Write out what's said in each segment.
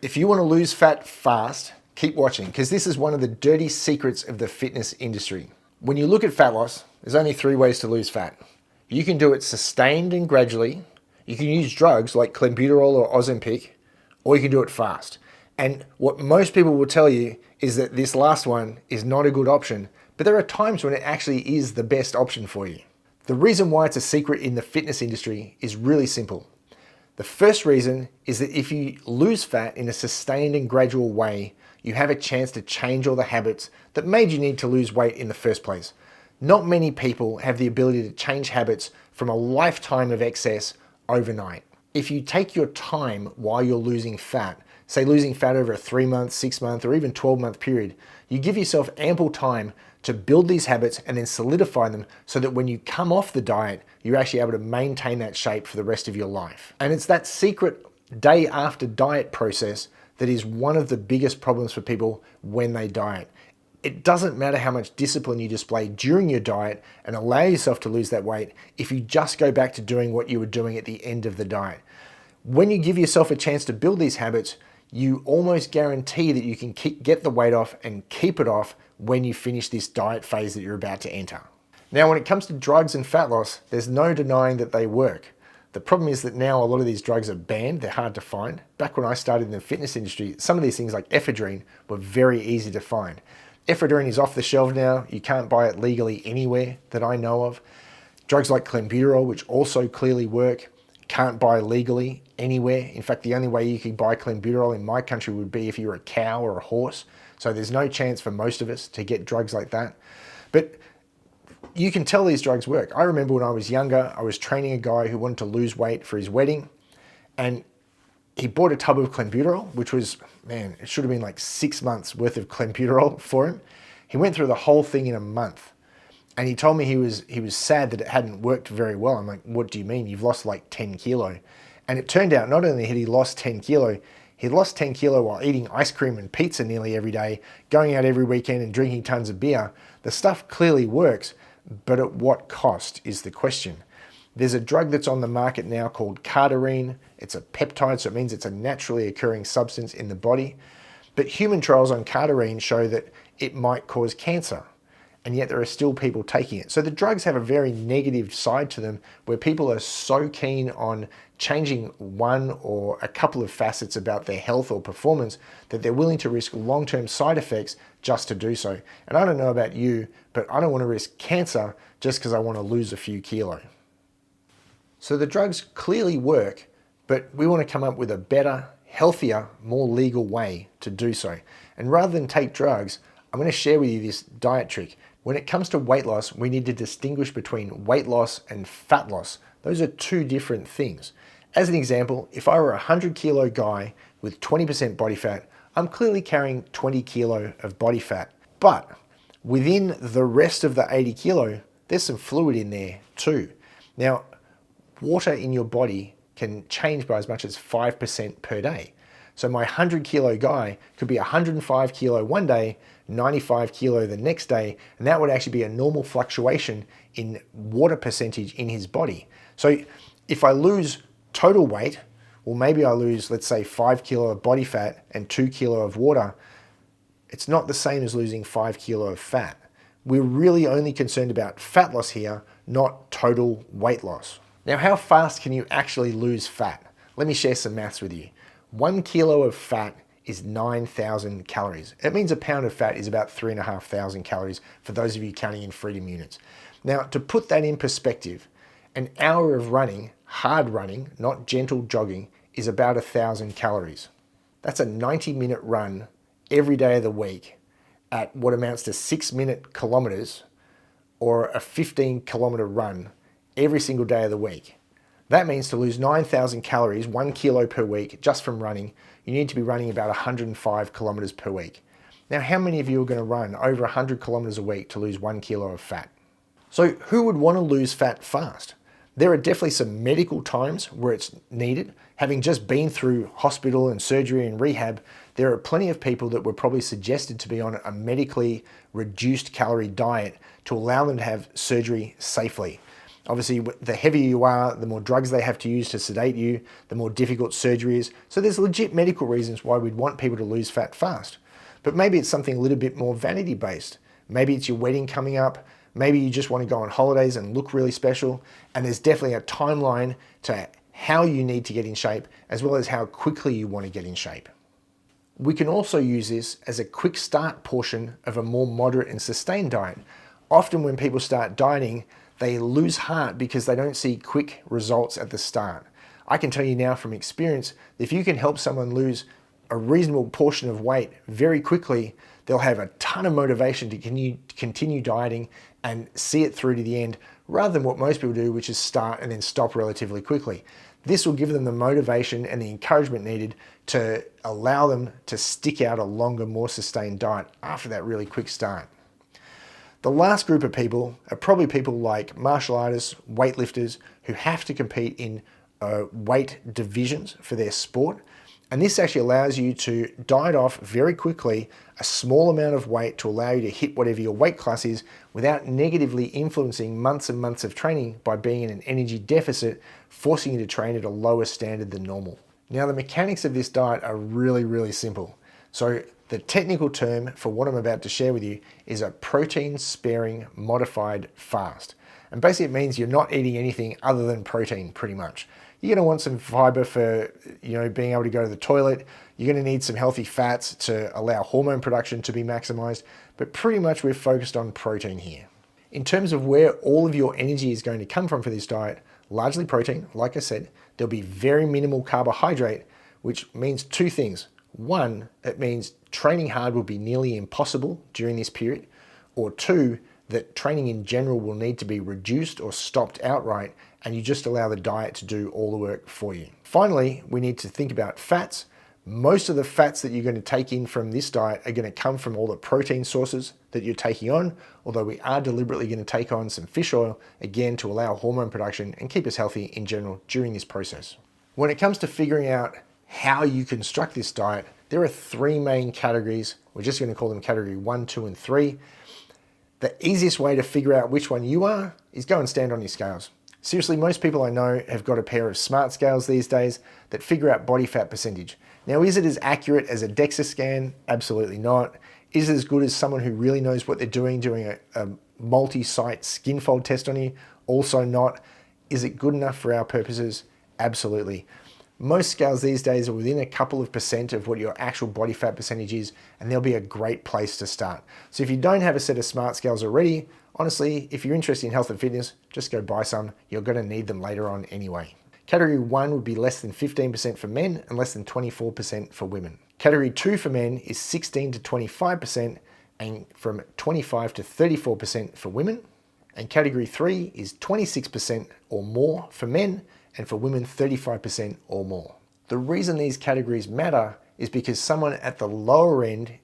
If you want to lose fat fast, keep watching, because this is one of the dirty secrets of the fitness industry. When you look at fat loss, there's only 3 ways to lose fat. You can do it sustained and gradually. You can use drugs like clenbuterol or Ozempic, or you can do it fast. And what most people will tell you is that this last one is not a good option, but there are times when it actually is the best option for you. The reason why it's a secret in the fitness industry is really simple. The first reason is that if you lose fat in a sustained and gradual way, you have a chance to change all the habits that made you need to lose weight in the first place. Not many people have the ability to change habits from a lifetime of excess overnight. If you take your time while you're losing fat, say losing fat over a 3-month, 6-month, or even 12-month period, you give yourself ample time to build these habits and then solidify them so that when you come off the diet, you're actually able to maintain that shape for the rest of your life. And it's that secret day after diet process that is one of the biggest problems for people when they diet. It doesn't matter how much discipline you display during your diet and allow yourself to lose that weight if you just go back to doing what you were doing at the end of the diet. When you give yourself a chance to build these habits, you almost guarantee that you can get the weight off and keep it off when you finish this diet phase that you're about to enter. Now, when it comes to drugs and fat loss, there's no denying that they work. The problem is that now a lot of these drugs are banned, they're hard to find. Back when I started in the fitness industry, some of these things like ephedrine were very easy to find. Ephedrine is off the shelf now, you can't buy it legally anywhere that I know of. Drugs like clenbuterol, which also clearly work, can't buy legally anywhere. In fact, the only way you could buy clenbuterol in my country would be if you were a cow or a horse. So there's no chance for most of us to get drugs like that. But you can tell these drugs work. I remember when I was younger, I was training a guy who wanted to lose weight for his wedding, and he bought a tub of clenbuterol, which was, man, it should have been like 6 months worth of clenbuterol for him. He went through the whole thing in a month. And he told me he was sad that it hadn't worked very well. I'm like, what do you mean? You've lost like 10 kilo. And it turned out not only had he lost 10 kilo, he lost 10 kilo while eating ice cream and pizza nearly every day, going out every weekend and drinking tons of beer. The stuff clearly works, but at what cost is the question. There's a drug that's on the market now called cardarine. It's a peptide, so it means it's a naturally occurring substance in the body. But human trials on cardarine show that it might cause cancer, and yet there are still people taking it. So the drugs have a very negative side to them where people are so keen on changing one or a couple of facets about their health or performance that they're willing to risk long-term side effects just to do so. And I don't know about you, but I don't want to risk cancer just because I want to lose a few kilo. So the drugs clearly work, but we want to come up with a better, healthier, more legal way to do so. And rather than take drugs, I'm going to share with you this diet trick. When it comes to weight loss, we need to distinguish between weight loss and fat loss. Those are 2 different things. As an example, if I were a 100 kilo guy with 20% body fat, I'm clearly carrying 20 kilo of body fat. But within the rest of the 80 kilo, there's some fluid in there too. Now, water in your body can change by as much as 5% per day. So my 100 kilo guy could be 105 kilo one day, 95 kilo the next day, and that would actually be a normal fluctuation in water percentage in his body. So if I lose total weight, well, maybe I lose, let's say 5 kilo of body fat and 2 kilo of water, it's not the same as losing 5 kilo of fat. We're really only concerned about fat loss here, not total weight loss. Now, how fast can you actually lose fat? Let me share some maths with you. 1 kilo of fat is 9,000 calories. It means a pound of fat is about 3,500 calories for those of you counting in freedom units. Now, to put that in perspective, an hour of running, hard running, not gentle jogging, is about 1,000 calories. That's a 90-minute run every day of the week at what amounts to 6-minute kilometers, or a 15-kilometer run every single day of the week. That means to lose 9,000 calories, 1 kilo per week, just from running, you need to be running about 105 kilometers per week. Now, how many of you are going to run over 100 kilometers a week to lose 1 kilo of fat? So who would want to lose fat fast? There are definitely some medical times where it's needed. Having just been through hospital and surgery and rehab, there are plenty of people that were probably suggested to be on a medically reduced calorie diet to allow them to have surgery safely. Obviously, the heavier you are, the more drugs they have to use to sedate you, the more difficult surgery is. So there's legit medical reasons why we'd want people to lose fat fast. But maybe it's something a little bit more vanity based. Maybe it's your wedding coming up. Maybe you just want to go on holidays and look really special. And there's definitely a timeline to how you need to get in shape, as well as how quickly you want to get in shape. We can also use this as a quick start portion of a more moderate and sustained diet. Often when people start dieting, they lose heart because they don't see quick results at the start. I can tell you now from experience, if you can help someone lose a reasonable portion of weight very quickly, they'll have a ton of motivation to continue dieting and see it through to the end, rather than what most people do, which is start and then stop relatively quickly. This will give them the motivation and the encouragement needed to allow them to stick out a longer, more sustained diet after that really quick start. The last group of people are probably people like martial artists, weightlifters, who have to compete in weight divisions for their sport. And this actually allows you to diet off very quickly a small amount of weight to allow you to hit whatever your weight class is without negatively influencing months and months of training by being in an energy deficit, forcing you to train at a lower standard than normal. Now, the mechanics of this diet are really, really simple. So the technical term for what I'm about to share with you is a protein-sparing modified fast. And basically it means you're not eating anything other than protein, pretty much. You're gonna want some fiber for being able to go to the toilet. You're gonna need some healthy fats to allow hormone production to be maximized, but pretty much we're focused on protein here. In terms of where all of your energy is going to come from for this diet, largely protein, like I said. There'll be very minimal carbohydrate, which means two things. One, it means training hard will be nearly impossible during this period, or two, that training in general will need to be reduced or stopped outright, and you just allow the diet to do all the work for you. Finally, we need to think about fats. Most of the fats that you're going to take in from this diet are going to come from all the protein sources that you're taking on, although we are deliberately going to take on some fish oil, again, to allow hormone production and keep us healthy in general during this process. When it comes to figuring out how you construct this diet, there are three main categories. We're just going to call them category 1, 2, and 3. The easiest way to figure out which one you are is go and stand on your scales. Seriously, most people I know have got a pair of smart scales these days that figure out body fat percentage. Now, is it as accurate as a DEXA scan? Absolutely not. Is it as good as someone who really knows what they're doing a multi-site skin fold test on you? Also not. Is it good enough for our purposes? Absolutely. Most scales these days are within a couple of % of what your actual body fat percentage is, and they'll be a great place to start. So if you don't have a set of smart scales already, honestly, if you're interested in health and fitness, just go buy some. You're going to need them later on anyway. Category 1 would be less than 15% for men and less than 24% for women. Category 2 for men is 16 to 25% and from 25 to 34% for women. And category 3 is 26% or more for men, and for women 35% or more. The reason these categories matter is because someone at the lower end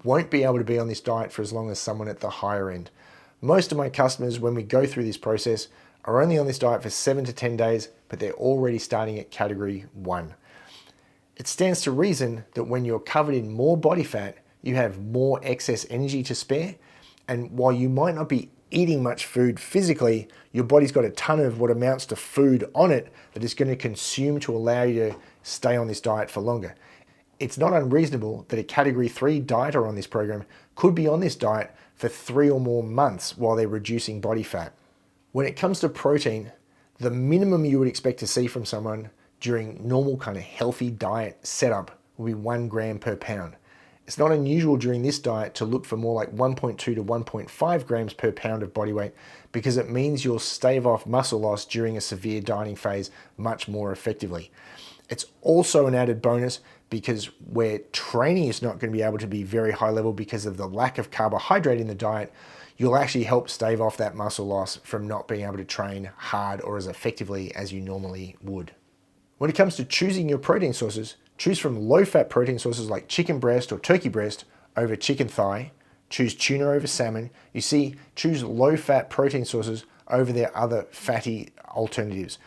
won't be able to be on this diet for as long as someone at the higher end. Most of my customers, when we go through this process, are only on this diet for 7 to 10 days, but they're already starting at category 1. It stands to reason that when you're covered in more body fat, you have more excess energy to spare. And while you might not be eating much food physically, your body's got a ton of what amounts to food on it that it's going to consume to allow you to stay on this diet for longer. It's not unreasonable that a category 3 dieter on this program could be on this diet for 3 or more months while they're reducing body fat. When it comes to protein, the minimum you would expect to see from someone during normal kind of healthy diet setup will be 1 gram per pound. It's not unusual during this diet to look for more like 1.2 to 1.5 grams per pound of body weight, because it means you'll stave off muscle loss during a severe dieting phase much more effectively. It's also an added bonus because where training is not going to be able to be very high level because of the lack of carbohydrate in the diet, you'll actually help stave off that muscle loss from not being able to train hard or as effectively as you normally would. When it comes to choosing your protein sources, choose from low-fat protein sources like chicken breast or turkey breast over chicken thigh. Choose tuna over salmon. You see, choose low-fat protein sources over their other fatty alternatives.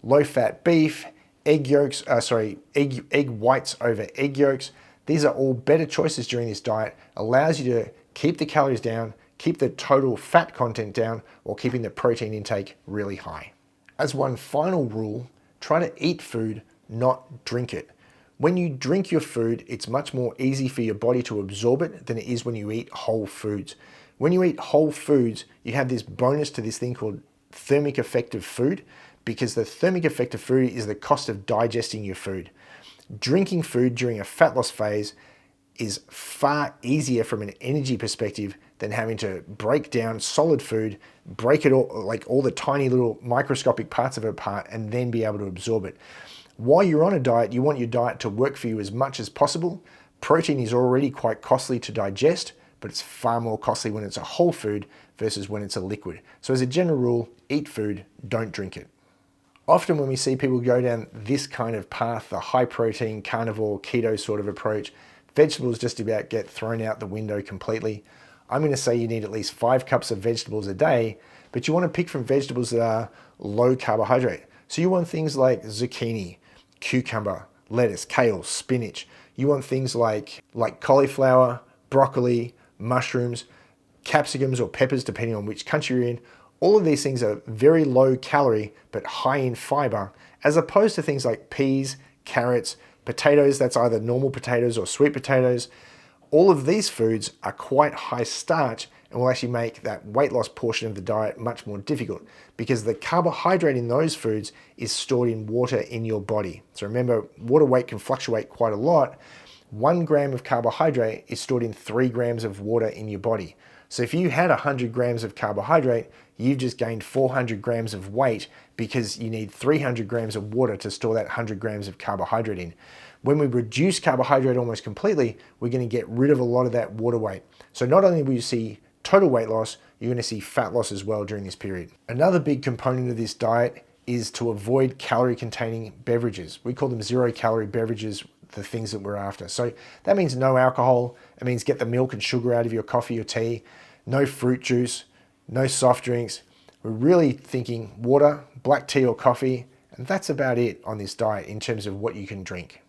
Low-fat beef, egg whites over egg yolks. These are all better choices during this diet. Allows you to keep the calories down, keep the total fat content down while keeping the protein intake really high. As one final rule, try to eat food, not drink it. When you drink your food, it's much more easy for your body to absorb it than it is when you eat whole foods. When you eat whole foods, you have this bonus to this thing called thermic effect of food, because the thermic effect of food is the cost of digesting your food. Drinking food during a fat loss phase is far easier from an energy perspective than having to break down solid food, break it all, like all the tiny little microscopic parts of it apart, and then be able to absorb it. While you're on a diet, you want your diet to work for you as much as possible. Protein is already quite costly to digest, but it's far more costly when it's a whole food versus when it's a liquid. So as a general rule, eat food, don't drink it. Often when we see people go down this kind of path, the high protein, carnivore, keto sort of approach, vegetables just about get thrown out the window completely. I'm going to say you need at least 5 cups of vegetables a day, but you want to pick from vegetables that are low carbohydrate. So you want things like zucchini, cucumber, lettuce, kale, spinach. You want things like cauliflower, broccoli, mushrooms, capsicums or peppers, depending on which country you're in. All of these things are very low calorie, but high in fiber, as opposed to things like peas, carrots, potatoes, that's either normal potatoes or sweet potatoes. All of these foods are quite high starch and will actually make that weight loss portion of the diet much more difficult, because the carbohydrate in those foods is stored in water in your body. So remember, water weight can fluctuate quite a lot. 1 gram of carbohydrate is stored in 3 grams of water in your body. So if you had 100 grams of carbohydrate, you've just gained 400 grams of weight because you need 300 grams of water to store that 100 grams of carbohydrate in. When we reduce carbohydrate almost completely, we're going to get rid of a lot of that water weight. So not only will you see total weight loss, you're going to see fat loss as well during this period. Another big component of this diet is to avoid calorie-containing beverages. We call them zero-calorie beverages, the things that we're after. So that means no alcohol. It means get the milk and sugar out of your coffee or tea, no fruit juice, no soft drinks. We're really thinking water, black tea or coffee, and that's about it on this diet in terms of what you can drink.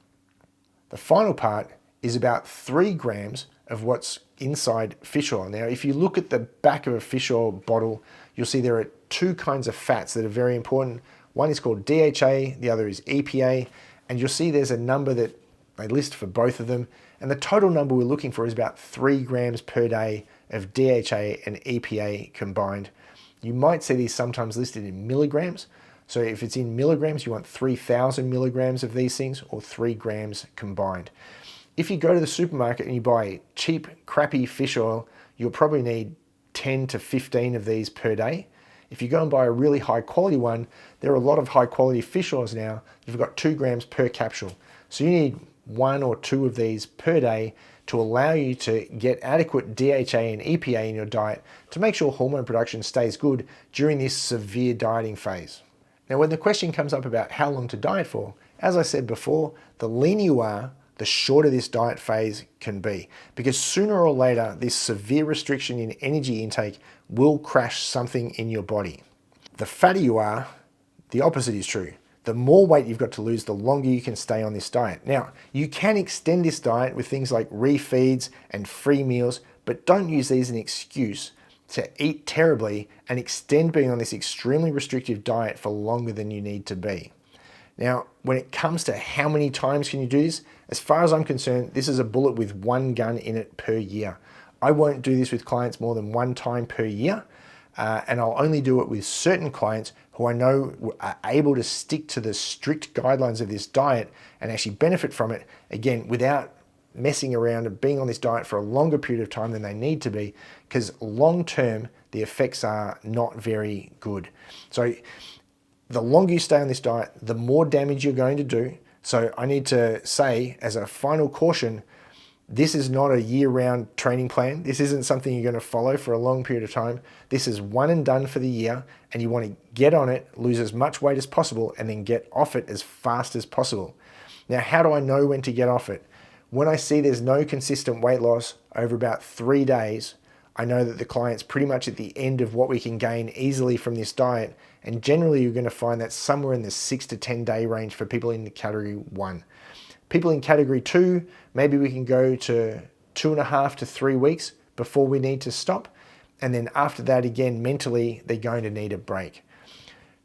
The final part is about 3 grams of what's inside fish oil. Now, if you look at the back of a fish oil bottle, you'll see there are 2 kinds of fats that are very important. One is called DHA, the other is EPA, and you'll see there's a number that they list for both of them, and the total number we're looking for is about 3 grams per day of DHA and EPA combined. You might see these sometimes listed in milligrams. So if it's in milligrams, you want 3,000 milligrams of these things, or 3 grams combined. If you go to the supermarket and you buy cheap, crappy fish oil, you'll probably need 10 to 15 of these per day. If you go and buy a really high quality one, there are a lot of high quality fish oils now. You've got 2 grams per capsule. So you need 1 or 2 of these per day to allow you to get adequate DHA and EPA in your diet to make sure hormone production stays good during this severe dieting phase. Now, when the question comes up about how long to diet for, as I said before, the leaner you are, the shorter this diet phase can be, because sooner or later, this severe restriction in energy intake will crash something in your body. The fatter you are, the opposite is true. The more weight you've got to lose, the longer you can stay on this diet. Now, you can extend this diet with things like refeeds and free meals, but don't use these as an excuse to eat terribly and extend being on this extremely restrictive diet for longer than you need to be. Now, when it comes to how many times can you do this, as far as I'm concerned, this is a bullet with 1 gun in it per year. I won't do this with clients more than 1 time per year, and I'll only do it with certain clients who I know are able to stick to the strict guidelines of this diet and actually benefit from it, again, without messing around and being on this diet for a longer period of time than they need to be, because long term, the effects are not very good. So the longer you stay on this diet, the more damage you're going to do. So I need to say, as a final caution, this is not a year-round training plan. This isn't something you're going to follow for a long period of time. This is one and done for the year, and you want to get on it, lose as much weight as possible, and then get off it as fast as possible. Now, how do I know when to get off it? When I see there's no consistent weight loss over about 3 days, I know that the client's pretty much at the end of what we can gain easily from this diet, and generally you're going to find that somewhere in the 6 to 10 day range for people in category 1. People in category 2, maybe we can go to 2.5 to 3 weeks before we need to stop. And then after that, again, mentally, they're going to need a break.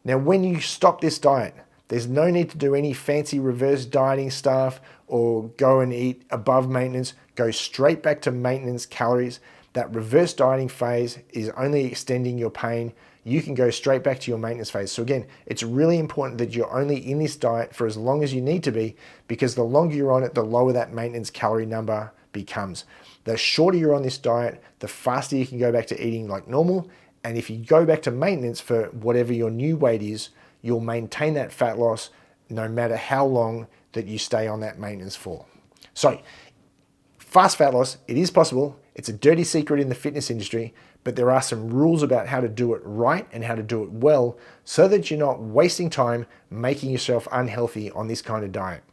Now, when you stop this diet, there's no need to do any fancy reverse dieting stuff or go and eat above maintenance. Go straight back to maintenance calories. That reverse dieting phase is only extending your pain. You can go straight back to your maintenance phase. So again, it's really important that you're only in this diet for as long as you need to be, because the longer you're on it, the lower that maintenance calorie number becomes. The shorter you're on this diet, the faster you can go back to eating like normal. And if you go back to maintenance for whatever your new weight is, you'll maintain that fat loss no matter how long that you stay on that maintenance for. So fast fat loss, it is possible. It's a dirty secret in the fitness industry, but there are some rules about how to do it right and how to do it well so that you're not wasting time making yourself unhealthy on this kind of diet.